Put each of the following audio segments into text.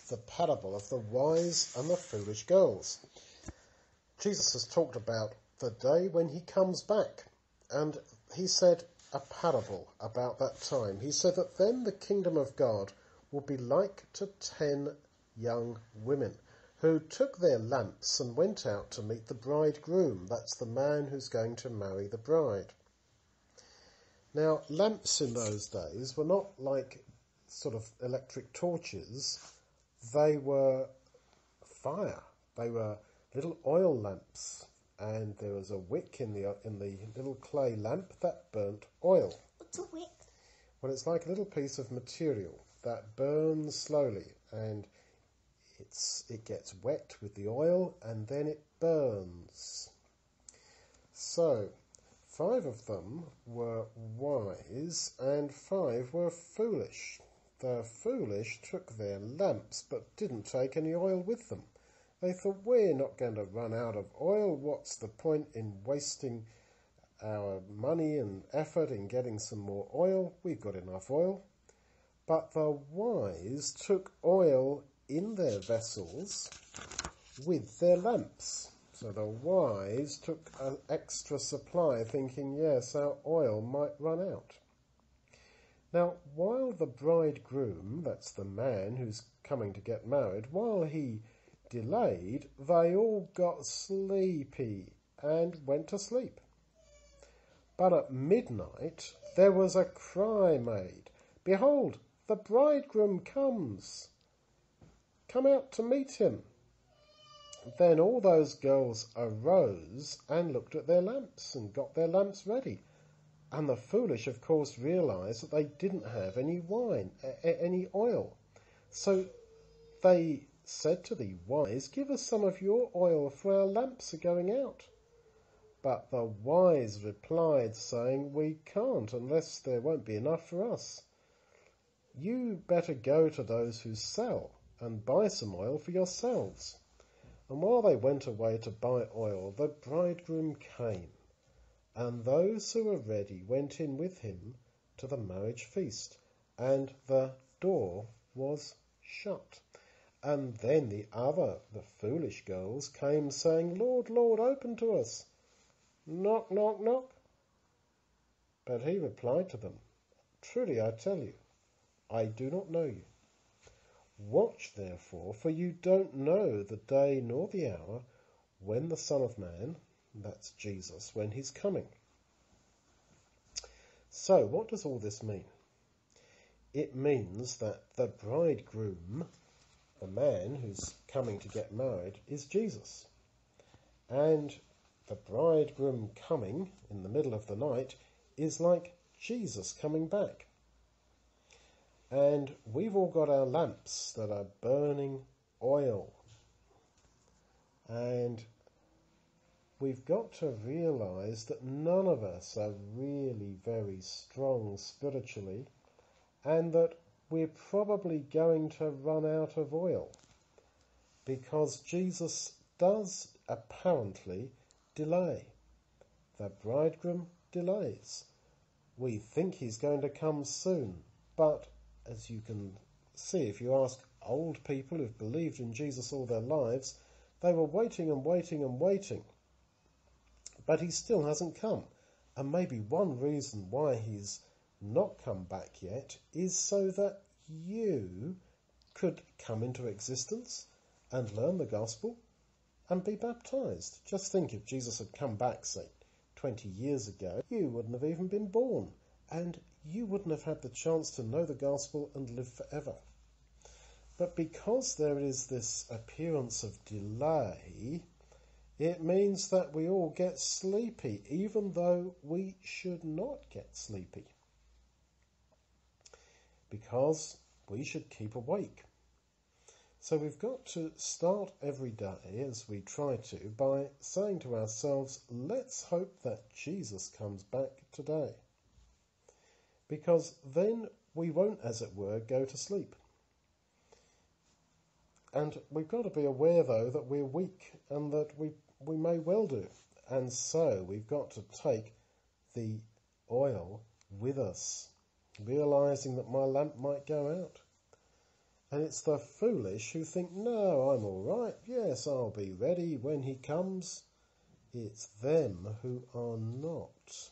the parable of the wise and the foolish girls. Jesus has talked about the day when he comes back, and he said a parable about that time. He said that then the kingdom of God will be like to 10 young women who took their lamps and went out to meet the bridegroom. That's the man who's going to marry the bride. Now, lamps in those days were not like sort of electric torches. They were fire. They were little oil lamps, and there was a wick in the little clay lamp that burnt oil. What's a wick? Well, it's like a little piece of material that burns slowly, and it gets wet with the oil, and then it burns. So 5 of them were wise and 5 were foolish. The foolish took their lamps but didn't take any oil with them. They thought, we're not going to run out of oil. What's the point in wasting our money and effort in getting some more oil? We've got enough oil. But the wise took oil in their vessels with their lamps. So the wise took an extra supply, thinking, yes, our oil might run out. Now, while the bridegroom, that's the man who's coming to get married, while he delayed, they all got sleepy and went to sleep. But at midnight there was a cry made, "Behold, the bridegroom comes. Come out to meet him." Then all those girls arose and looked at their lamps and got their lamps ready. And the foolish, of course, realised that they didn't have any any oil. So they said to the wise, "Give us some of your oil, for our lamps are going out." But the wise replied, saying, "We can't unless there won't be enough for us. You better go to those who sell and buy some oil for yourselves." And while they went away to buy oil, the bridegroom came, and those who were ready went in with him to the marriage feast, and the door was shut. And then the foolish girls came, saying, "Lord, Lord, open to us." "Knock, knock, knock." But he replied to them, "Truly I tell you, I do not know you. Watch therefore, for you don't know the day nor the hour when the Son of Man," that's Jesus, "when he's coming." So what does all this mean? It means that the bridegroom, the man who's coming to get married, is Jesus. And the bridegroom coming in the middle of the night is like Jesus coming back. And we've all got our lamps that are burning oil. And we've got to realise that none of us are really very strong spiritually, and that we're probably going to run out of oil, because Jesus does apparently delay. The bridegroom delays. We think he's going to come soon, but as you can see, if you ask old people who've believed in Jesus all their lives, they were waiting and waiting and waiting. But he still hasn't come. And maybe one reason why he's not come back yet is so that you could come into existence and learn the gospel and be baptized. Just think, if Jesus had come back, say, 20 years ago, you wouldn't have even been born, and you wouldn't have had the chance to know the gospel and live forever. But because there is this appearance of delay, it means that we all get sleepy, even though we should not get sleepy, because we should keep awake. So we've got to start every day, as we try to, by saying to ourselves, let's hope that Jesus comes back today, because then we won't, as it were, go to sleep. And we've got to be aware, though, that we're weak and that we may well do. And so we've got to take the oil with us, realising that my lamp might go out. And it's the foolish who think, no, I'm all right. Yes, I'll be ready when he comes. It's them who are not.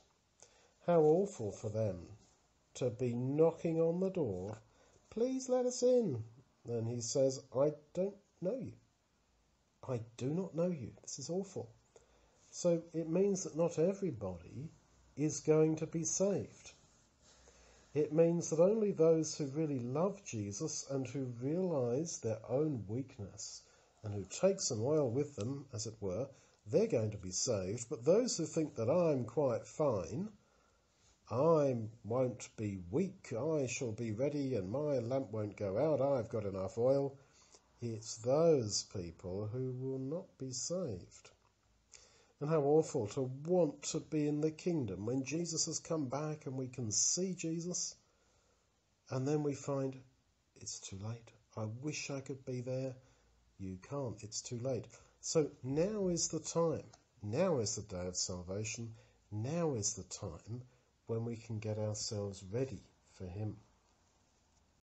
How awful for them to be knocking on the door. Please let us in. And he says, I don't know you. I do not know you. This is awful. So it means that not everybody is going to be saved. It means that only those who really love Jesus and who realise their own weakness and who take some oil with them, as it were, they're going to be saved. But those who think that I'm quite fine, I won't be weak, I shall be ready and my lamp won't go out, I've got enough oil, it's those people who will not be saved. And how awful to want to be in the kingdom when Jesus has come back and we can see Jesus, and then we find it's too late. I wish I could be there. You can't. It's too late. So now is the time. Now is the day of salvation. Now is the time when we can get ourselves ready for him.